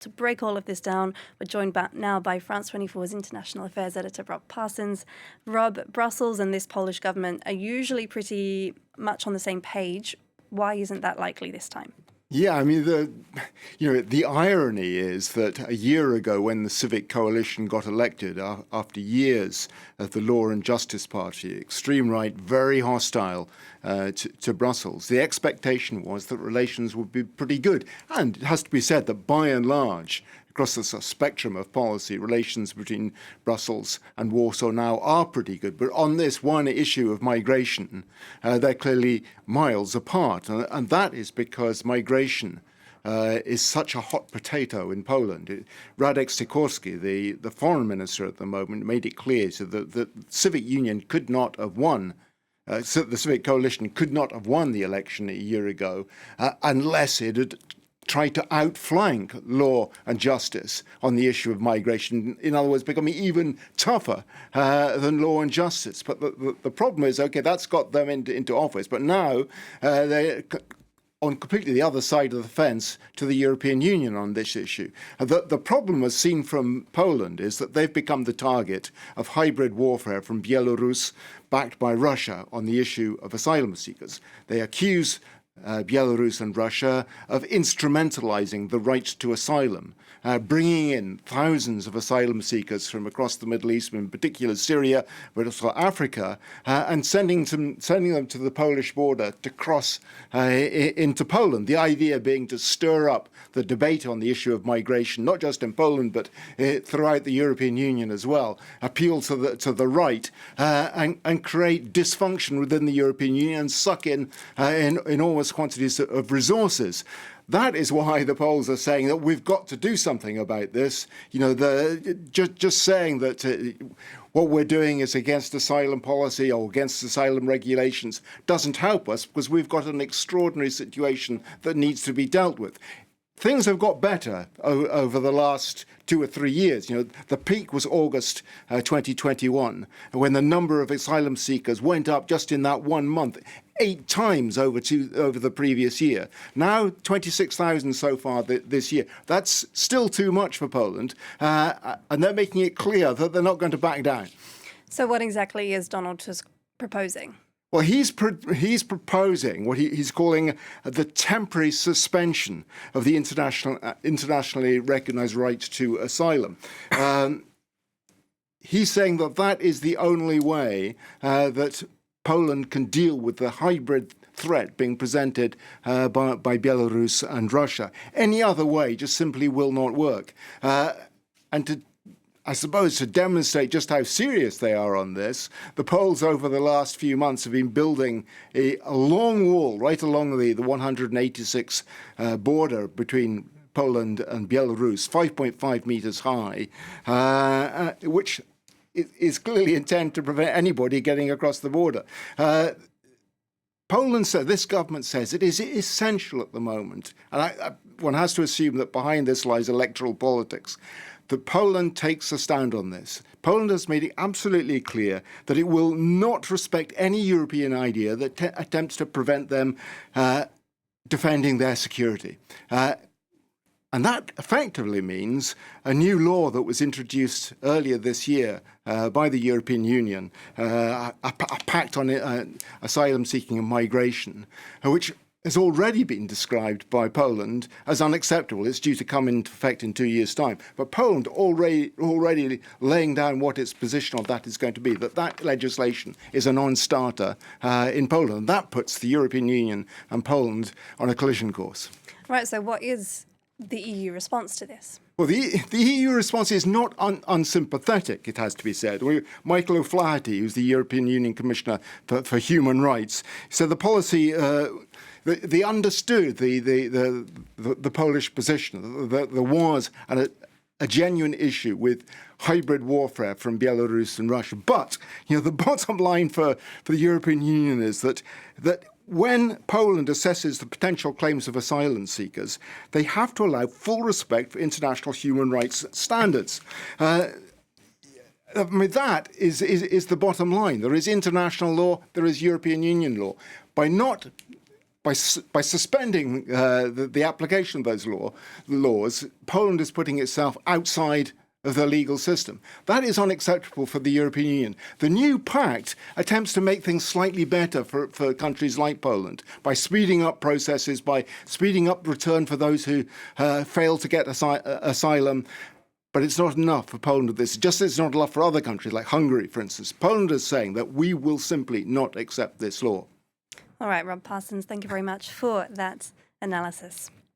To break all of this down, we're joined back now by France 24's international affairs editor, Rob Parsons. Rob, Brussels and this Polish government are usually pretty much on the same page. Why isn't that likely this time? Yeah, I mean, the irony is that a year ago, when the Civic Coalition got elected, after years of the Law and Justice Party, extreme right, very hostile to Brussels, the expectation was that relations would be pretty good. And it has to be said that by and large, across the spectrum of policy, relations between Brussels and Warsaw now are pretty good. But on this one issue of migration, they're clearly miles apart. And that is because migration is such a hot potato in Poland. Radek Sikorski, the foreign minister at the moment, made it clear so that the Civic Union could not have won. So the Civic Coalition could not have won the election a year ago unless it had tried to outflank law and justice on the issue of migration. In other words, becoming even tougher than law and justice. But the problem is, okay, that's got them into office. But now they're on completely the other side of the fence to the European Union on this issue. The problem, as seen from Poland, is that they've become the target of hybrid warfare from Belarus, backed by Russia, on the issue of asylum seekers. They accuse Belarus and Russia of instrumentalizing the right to asylum, bringing in thousands of asylum seekers from across the Middle East, in particular Syria, but also Africa, and sending them to the Polish border to cross into Poland. The idea being to stir up the debate on the issue of migration, not just in Poland, but throughout the European Union as well, appeal to the right and create dysfunction within the European Union and suck in enormous quantities of resources. That is why the Poles are saying that we've got to do something about this. You know, just saying that what we're doing is against asylum policy or against asylum regulations doesn't help us, because we've got an extraordinary situation that needs to be dealt with. Things have got better over the last 2 or 3 years. You know, the peak was August 2021, when the number of asylum seekers went up just in that 1 month, 8 times over the previous year. Now, 26,000 so far this year. That's still too much for Poland, and they're making it clear that they're not going to back down. So what exactly is Donald Tusk proposing? Well, he's proposing what he's calling the temporary suspension of the internationally recognized right to asylum. He's saying that is the only way that Poland can deal with the hybrid threat being presented by Belarus and Russia. Any other way just simply will not work. I suppose to demonstrate just how serious they are on this, the Poles over the last few months have been building a long wall right along the 186 border between Poland and Belarus, 5.5 meters high, which is clearly intended to prevent anybody getting across the border. Poland said, this government says, it is essential at the moment, and one has to assume that behind this lies electoral politics, that Poland takes a stand on this. Poland has made it absolutely clear that it will not respect any European idea that attempts to prevent them defending their security. And that effectively means a new law that was introduced earlier this year by the European Union, a pact on asylum seeking and migration, which has already been described by Poland as unacceptable. It's due to come into effect in 2 years' time. But Poland already laying down what its position on that is going to be, that legislation is a non-starter in Poland. That puts the European Union and Poland on a collision course. Right, so what is the EU response to this? Well, the EU response is not unsympathetic, it has to be said. Michael O'Flaherty, who's the European Union Commissioner for Human Rights, said the policy they understood the Polish position. There was a genuine issue with hybrid warfare from Belarus and Russia. But the bottom line for the European Union is that when Poland assesses the potential claims of asylum seekers, they have to allow full respect for international human rights standards. I mean, that is the bottom line. There is international law, there is European Union law. By not by suspending the application of those laws, Poland is putting itself outside of the legal system. That is unacceptable for the European Union. The new pact attempts to make things slightly better for countries like Poland by speeding up processes, by speeding up return for those who fail to get asylum. But it's not enough for Poland. This just as it's not enough for other countries like Hungary, for instance. Poland is saying that we will simply not accept this law. All right, Rob Parsons, thank you very much for that analysis.